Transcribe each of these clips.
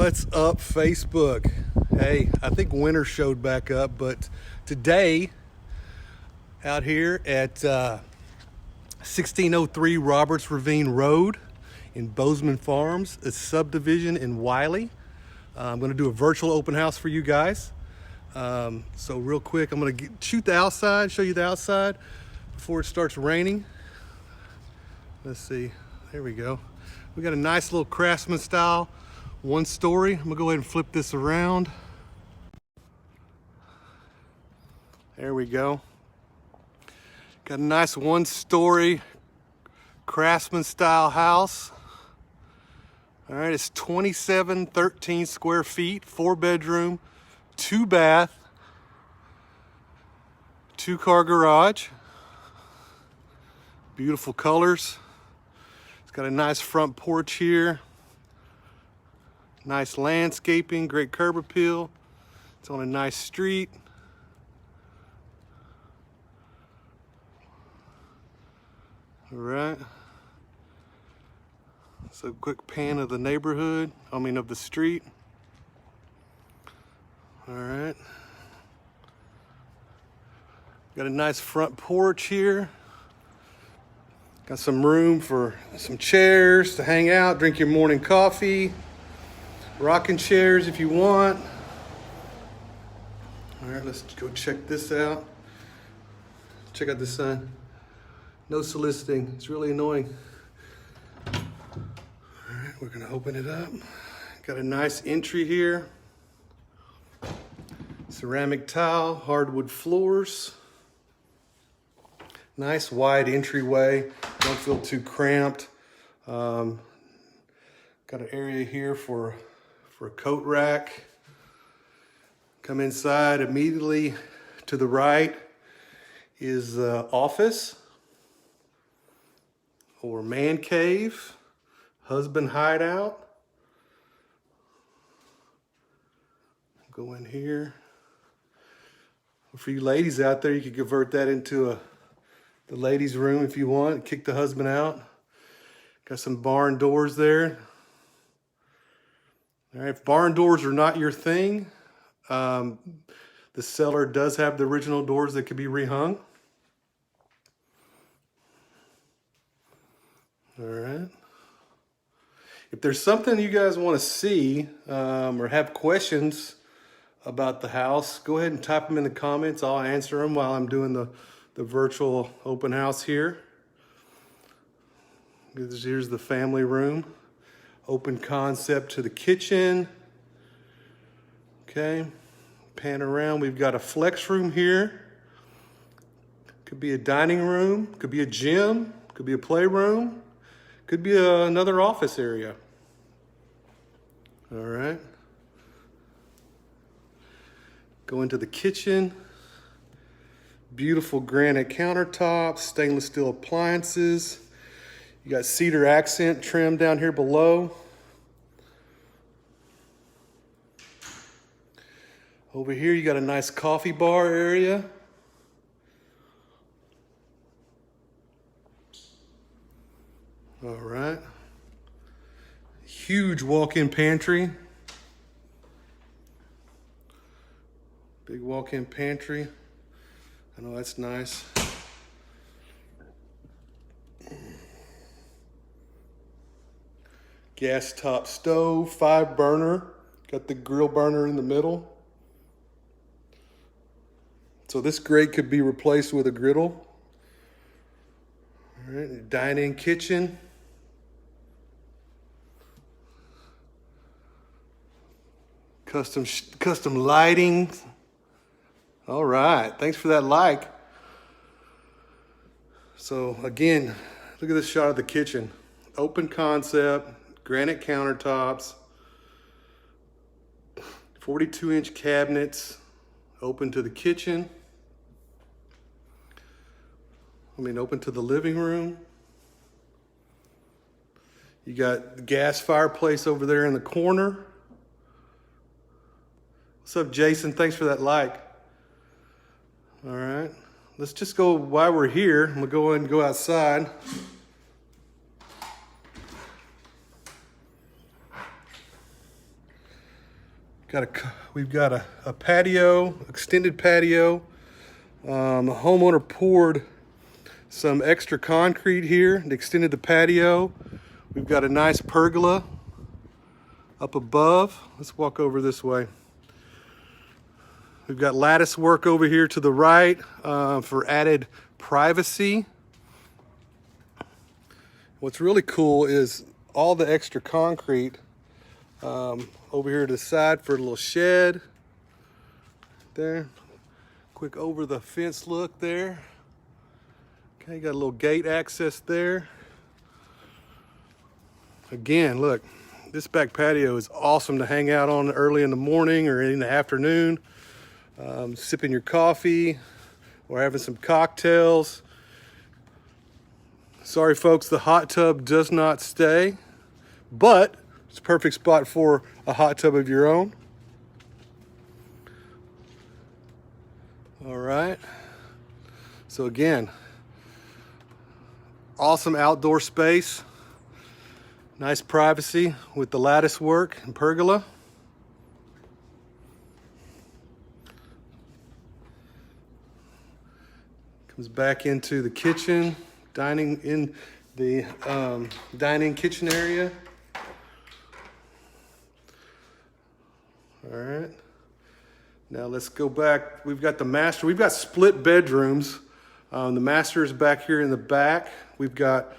What's up, Facebook? Hey, I think winter showed back up, but today out here at 1603 Roberts Ravine Road in Bozeman Farms, a subdivision in Wylie. I'm going to do a virtual open house for you guys. So real quick, I'm going to shoot the outside, show you the outside before it starts raining. Let's see, there we go. We got a nice little craftsman style, one story. I'm gonna go ahead and flip this around. There we go. Got a nice one story craftsman style house. All right, it's 2713 square feet, 4-bedroom, 2-bath, 2-car garage. Beautiful colors. It's got a nice front porch here. Nice landscaping, great curb appeal. It's on a nice street. All right. So quick pan of the neighborhood, of the street. All right. Got a nice front porch here. Got some room for some chairs to hang out, drink your morning coffee. Rocking chairs if you want. All right, let's go check this out. Check out this sign. No soliciting. It's really annoying. All right, we're gonna open it up. Got a nice entry here. Ceramic tile, hardwood floors. Nice wide entryway. Don't feel too cramped. Got an area here for a coat rack. Come inside, immediately to the right is the office or man cave, husband hideout. Go in here. For you ladies out there, you could convert that into the ladies' room if you want. Kick the husband out. Got some barn doors there. All right, if barn doors are not your thing, the seller does have the original doors that could be rehung. All right. If there's something you guys want to see or have questions about the house, go ahead and type them in the comments. I'll answer them while I'm doing the virtual open house here. Here's the family room. Open concept to the kitchen. Okay, pan around. We've got a flex room here. Could be a dining room, could be a gym, could be a playroom, could be another office area. All right. Go into the kitchen. Beautiful granite countertops, stainless steel appliances. You got cedar accent trim down here below. Over here, you got a nice coffee bar area. All right. Huge walk-in pantry. Big walk-in pantry. I know that's nice. Gas top stove, 5-burner. Got the grill burner in the middle. So this grate could be replaced with a griddle. All right, dine-in kitchen. Custom lighting. All right, thanks for that like. So again, look at this shot of the kitchen. Open concept. Granite countertops, 42-inch cabinets, open to the kitchen. Open to the living room. You got the gas fireplace over there in the corner. What's up, Jason? Thanks for that like. All right, let's just go, while we're here, I'm gonna go ahead and go outside. We've got a patio, extended patio. The homeowner poured some extra concrete here and extended the patio. We've got a nice pergola up above. Let's walk over this way. We've got lattice work over here to the right for added privacy. What's really cool is all the extra concrete over here to the side for a little shed. There. Quick over the fence look there. Okay, got a little gate access there. Again, look, this back patio is awesome to hang out on early in the morning or in the afternoon. Sipping your coffee or having some cocktails. Sorry folks, the hot tub does not stay, but it's a perfect spot for a hot tub of your own. All right. So again, awesome outdoor space. Nice privacy with the lattice work and pergola. Comes back into the kitchen, dining in the dining kitchen area. All right. Now let's go back. We've got the master. We've got split bedrooms. The master is back here in the back. We've got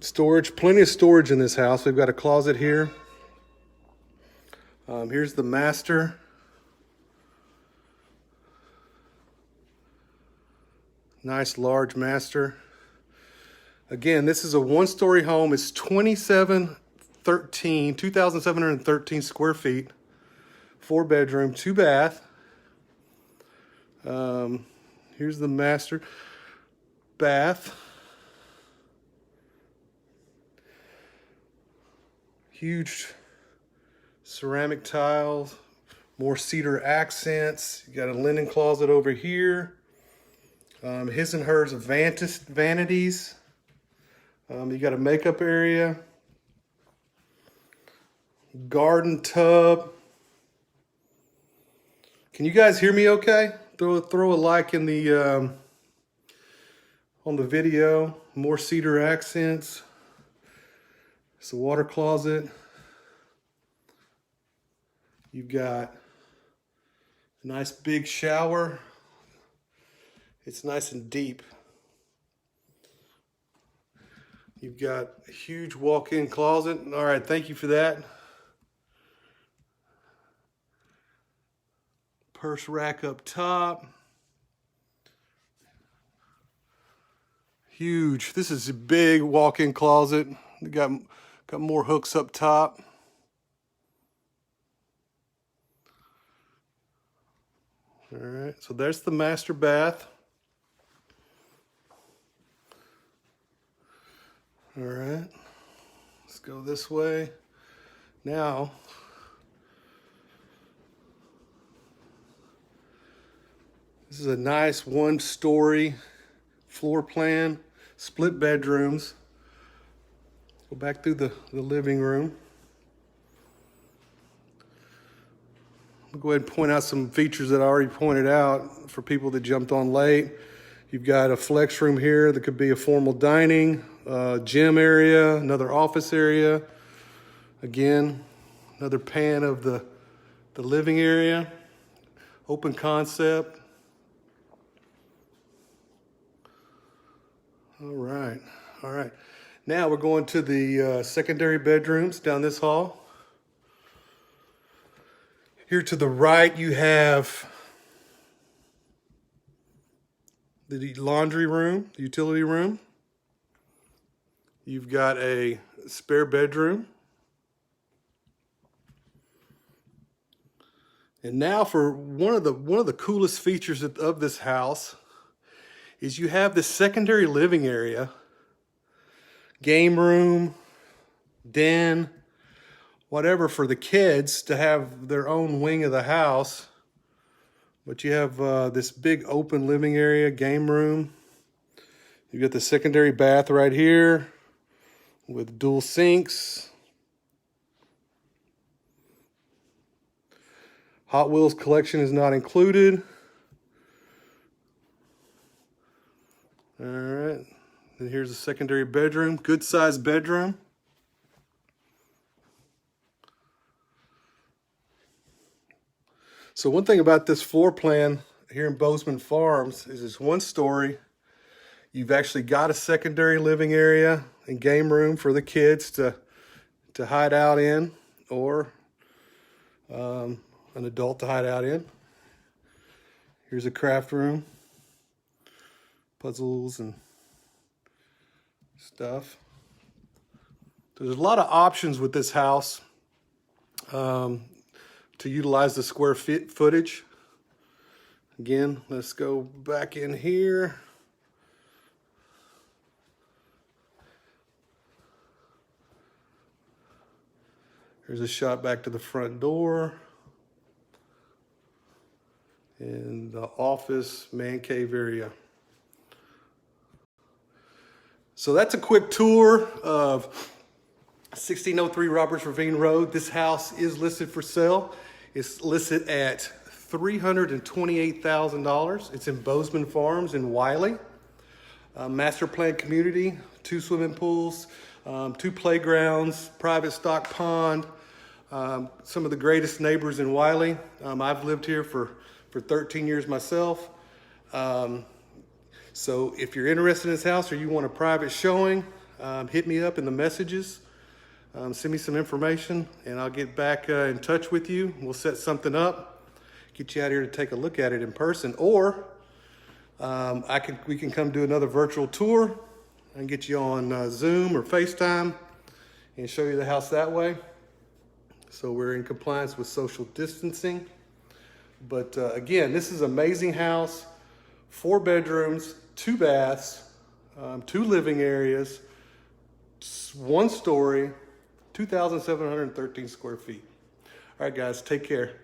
storage, plenty of storage in this house. We've got a closet here. Here's the master. Nice large master. Again, this is a one-story home. It's 2,713 square feet. 4-bedroom, 2-bath. Here's the master bath. Huge ceramic tiles, more cedar accents. You got a linen closet over here. His and hers vanities. You got a makeup area. Garden tub. Can you guys hear me okay? Throw a like in the on the video. More cedar accents. It's a water closet. You've got a nice big shower. It's nice and deep. You've got a huge walk-in closet. All right, thank you for that. Purse rack up top. Huge. This is a big walk-in closet. Got more hooks up top. All right, so there's the master bath. All right, let's go this way. Now, this is a nice one-story floor plan, split bedrooms. Go back through the living room. I'll go ahead and point out some features that I already pointed out for people that jumped on late. You've got a flex room here that could be a formal dining, gym area, another office area. Again, another pan of the living area. Open concept. All right. Now we're going to the secondary bedrooms down this hall. Here to the right, you have the laundry room, the utility room. You've got a spare bedroom. And now for one of the coolest features of this house is you have this secondary living area, game room, den, whatever for the kids to have their own wing of the house. But you have this big open living area, game room. You got the secondary bath right here with dual sinks. Hot Wheels collection is not included. All right, and here's a secondary bedroom, good sized bedroom. So one thing about this floor plan here in Bozeman Farms is it's 1 story. You've actually got a secondary living area and game room for the kids to hide out in, or an adult to hide out in. Here's a craft room, puzzles and stuff. There's a lot of options with this house to utilize the square footage. Again, let's go back in here. Here's a shot back to the front door. And the office, man cave area. So that's a quick tour of 1603 Roberts Ravine Road. This house is listed for sale. It's listed at $328,000. It's in Bozeman Farms in Wylie. Master plan community, 2 swimming pools, 2 playgrounds, private stock pond. Some of the greatest neighbors in Wylie. I've lived here for 13 years myself. So if you're interested in this house or you want a private showing, hit me up in the messages. Send me some information and I'll get back in touch with you. We'll set something up, get you out here to take a look at it in person, or we can come do another virtual tour and get you on Zoom or FaceTime and show you the house that way. So we're in compliance with social distancing. But again, this is an amazing house, 4 bedrooms, 2 baths, 2 living areas, 1 story, 2,713 square feet. All right, guys, take care.